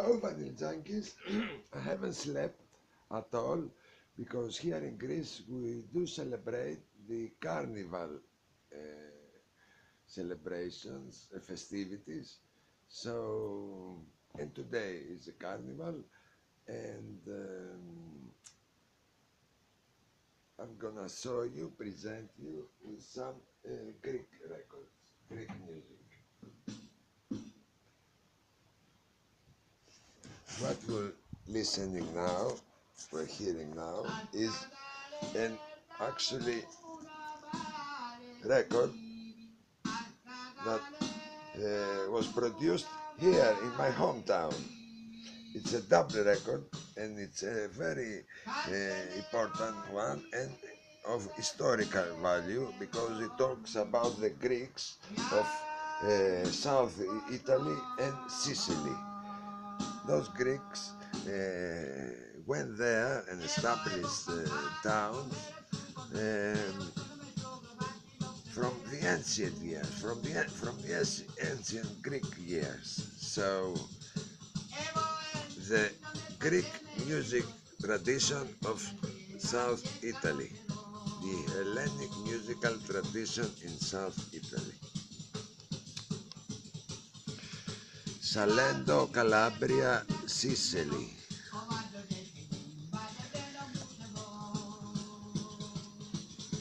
Hello, Vanilla Junkies. I haven't slept at all because here in Greece we do celebrate the carnival uh, celebrations, festivities. So, and today is a carnival, and I'm gonna show you, present you with some Greek records, Greek music. What we're listening now, we're hearing now, is an actually record that was produced here in my hometown. It's a double record and it's a very important one and of historical value because it talks about the Greeks of South Italy and Sicily. Those Greeks went there and established towns from the ancient years, from the ancient Greek years. So the Greek music tradition of South Italy, the Hellenic musical tradition in South Italy. Salento, Calabria, Sicily.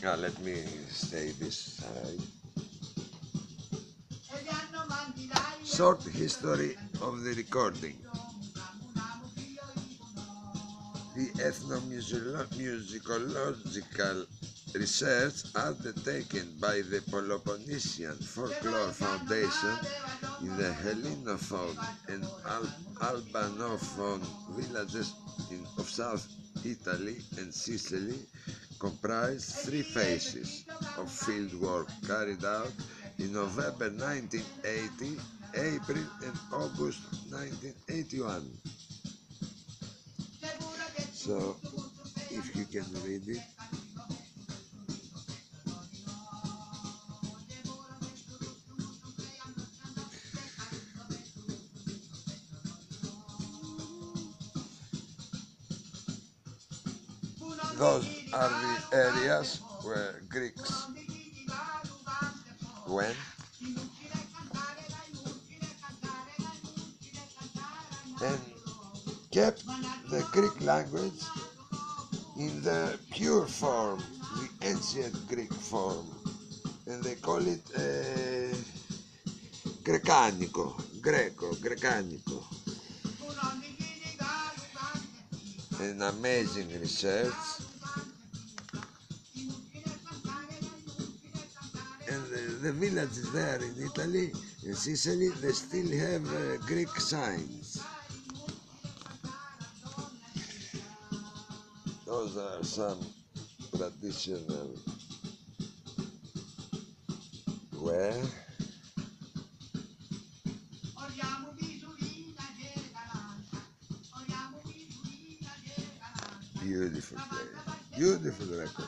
Now let me say this side. Short history of the recording. The ethnomusicological research undertaken by the Peloponnesian Folklore Foundation in the Hellenophone and Albanophone villages of South Italy and Sicily comprised 3 phases of field work carried out in November 1980, April and August 1981. So, if you can read it. Those are the areas where Greeks went and kept the Greek language in the pure form, the ancient Greek form, and they call it Grecanico. An amazing research, and the villages there in Italy, in Sicily, they still have Greek signs. Those are some traditional wear. Beautiful place, beautiful record.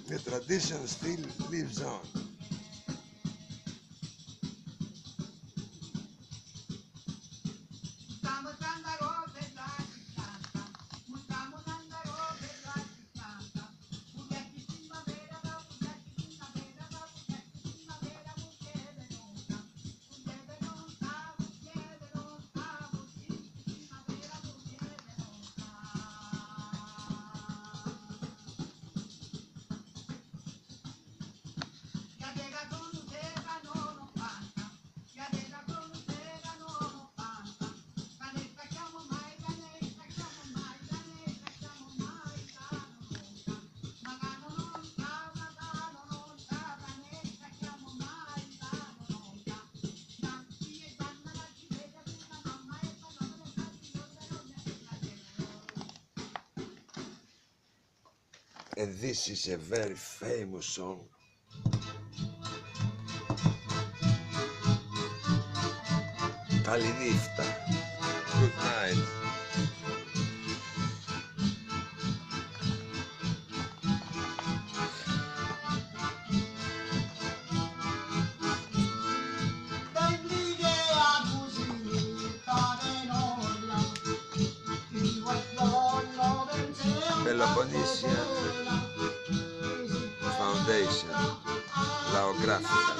The tradition still lives on. And this is a very famous song. Kalinifta. Good night. foundation, Laographical.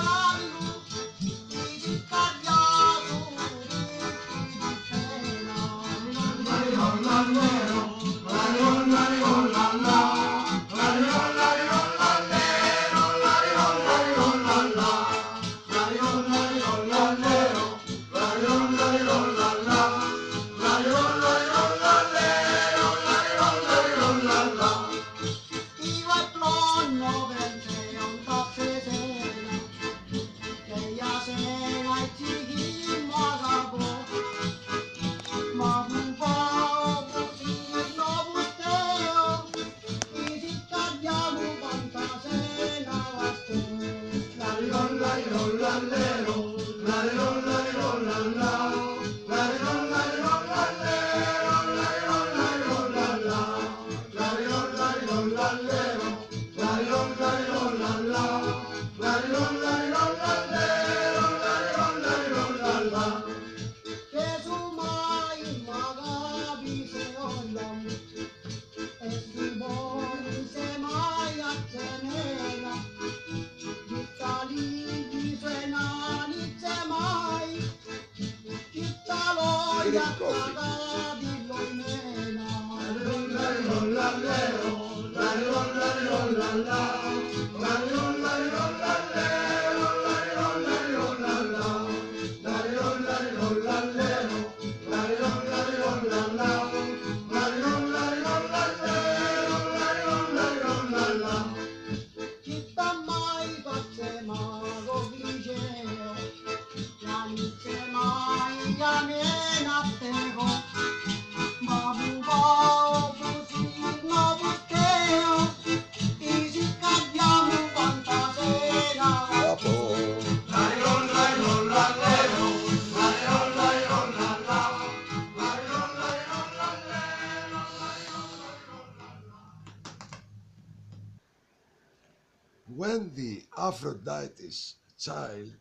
When the Aphrodite's Child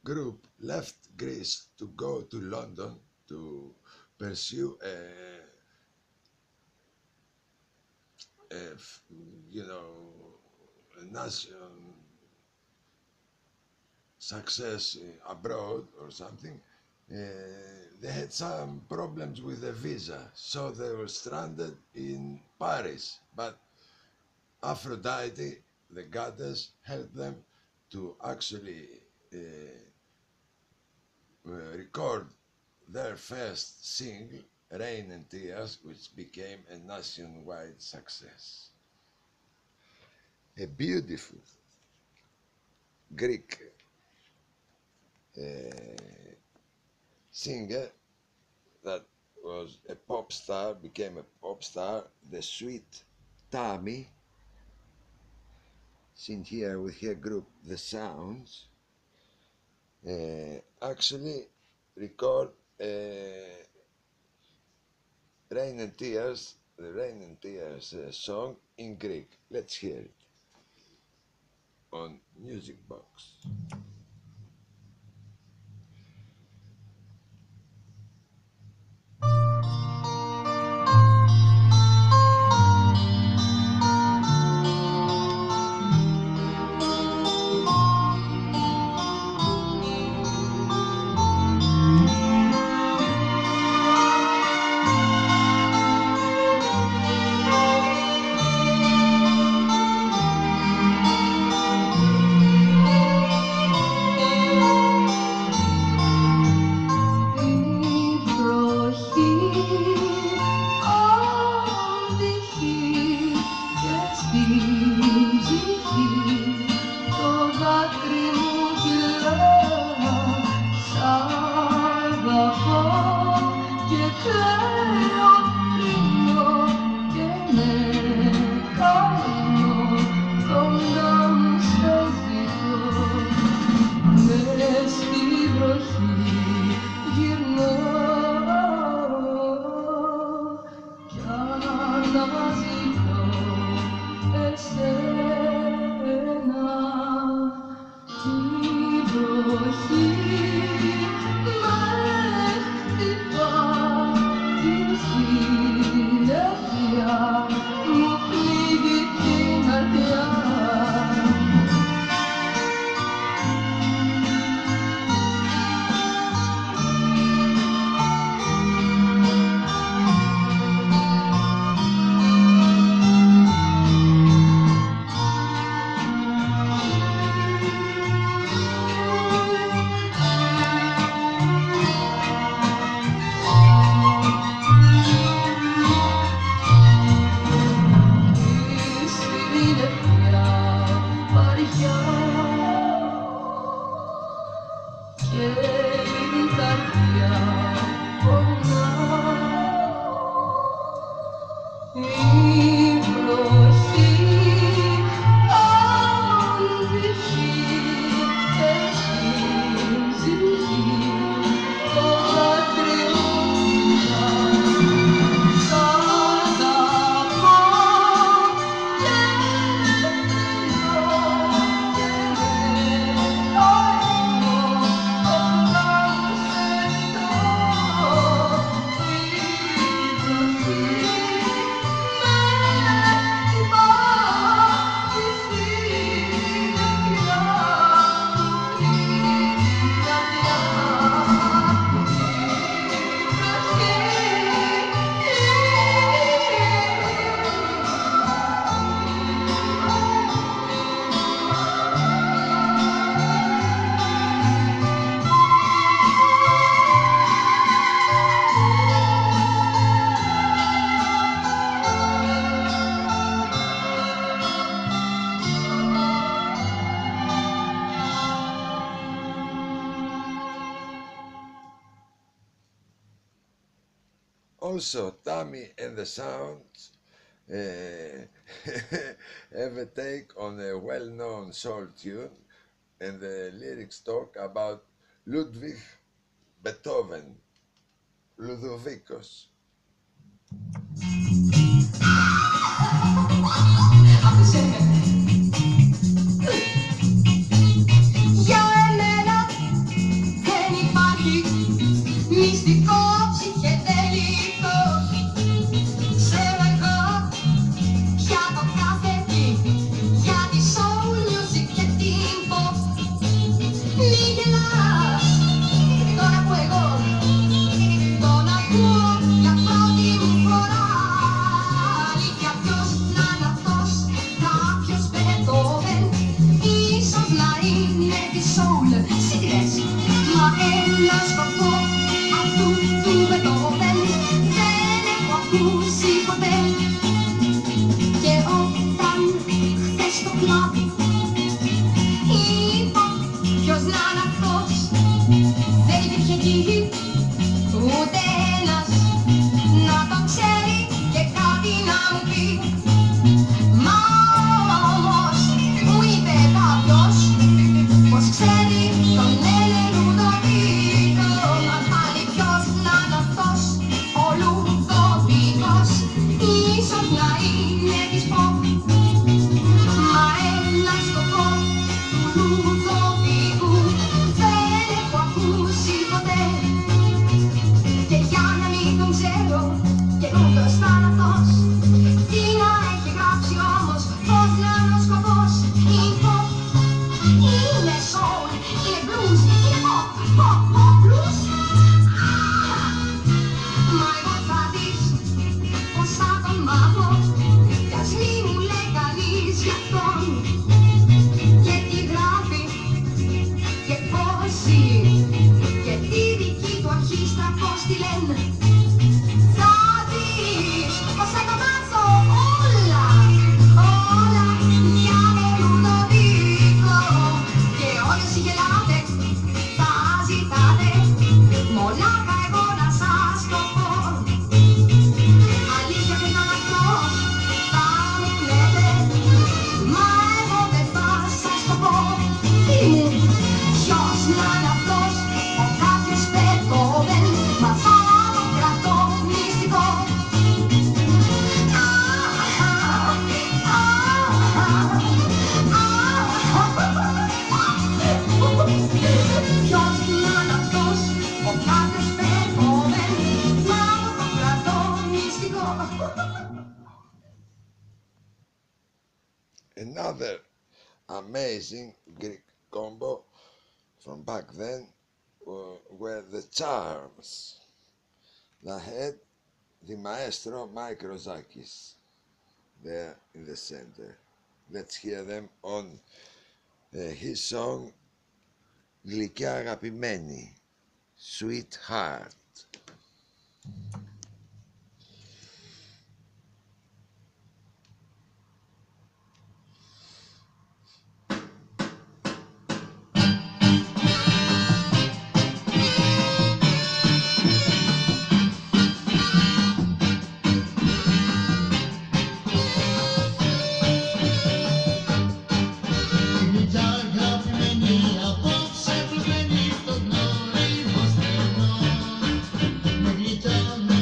group left Greece to go to London to pursue a nation success abroad or something, they had some problems with the visa, so they were stranded in Paris. But Aphrodite, the goddess, helped them to actually record their first single, Rain and Tears, which became a nationwide success. A beautiful Greek singer that was a pop star, became a pop star, the sweet Tammy, seen here with her group The Sounds, actually record Rain and Tears, the Rain and Tears song in Greek. Let's hear it on Music Box. also Tammy and the Sounds have a take on a well-known soul tune, and the lyrics talk about Ludwig Beethoven, Ludovicos. Για εμένα δεν υπάρχει μυστικό ψυχεδέλικο. Ξέρω εγώ πια το κάθε τι για τη soul music και την pop. Μη γελάς τώρα που εγώ τον ακούω για πρώτη μου φορά. Αλήθεια ποιος να είναι αυτός, κάποιος Beethoven, ίσως να είναι τη soul σιγές. Μα ένα σκοπό αυτού του Beethoven δεν έχω ακούσει ποτέ. Και όταν χθες το κλάδι είπα ποιος να είναι αυτός, δεν υπήρχε εκεί ούτε ένας να το ξέρει και κάτι να μου πει. Μα όμως μου είπε κάποιος πως ξέρει τον λένε Λουδοβίκο. Μα πάλι ποιος να είναι αυτός ο Λουδοβίκος, ίσως να είναι της pop. Μα ένα σκοπό του Λουδοβίκου δεν έχω ακούσει ποτέ. Και για να μην τον ξέρω και ούτως θα είναι αυτός, τι να έχει γράψει όμως, πώς να είναι ο σκοπός. Είναι pop, είναι soul, είναι blues, είναι pop, pop, pop, blues. Μα εγώ θα δεις πως θα τον μάθω, κι ας μη μου λέει κανείς γι' αυτόν. Και τι γράφει και πώς ζει και τη δική του αρχίστα πώς τη λένε. Θα δεις πως θα τα μάθω όλα, όλα για τον Λουδοβίκο. Και όσοι γελάτε θα ζητάτε μονάχα εγώ να σας το πω. Αλήθεια που ήταν αυτός θα μου λέτε, μα εγώ δεν θα σας το πω. Τι μου, ποιος να είναι αυτός ο κάποιος Beethoven, μα θα το κρατώ μυστικό. Ποιος να είναι αυτός ο κάποιος Beethoven, μα το κρατώ μυστικό. Another amazing Greek combo from back then were the Charms that had the maestro Mike Rozakis there in the center. Let's hear them on his song Γλυκιά αγαπημένη, Sweetheart. Γλυκιά αγαπημένη, απόψε που δεν ήρθω γνώριμα στενό. Με γλυκιά με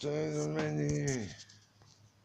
σε